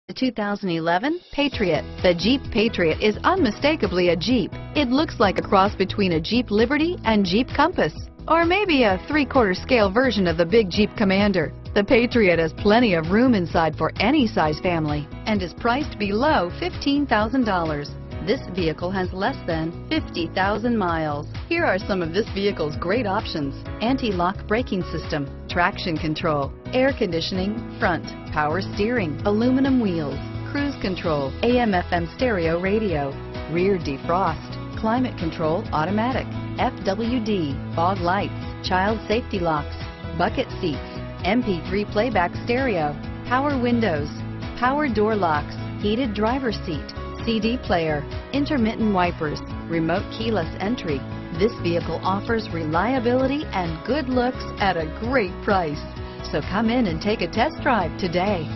The 2011 Patriot. The Jeep Patriot is unmistakably a Jeep. It looks like a cross between a Jeep Liberty and Jeep Compass, or maybe a 3/4 scale version of the big Jeep Commander. The Patriot has plenty of room inside for any size family and is priced below $15,000. This vehicle has less than 50,000 miles. Here are some of this vehicle's great options: anti-lock braking system, traction control, air conditioning, front, power steering, aluminum wheels, cruise control, AM/FM stereo radio, rear defrost, climate control automatic, FWD, fog lights, child safety locks, bucket seats, MP3 playback stereo, power windows, power door locks, heated driver's seat, CD player, intermittent wipers, remote keyless entry. This vehicle offers reliability and good looks at a great price. So come in and take a test drive today.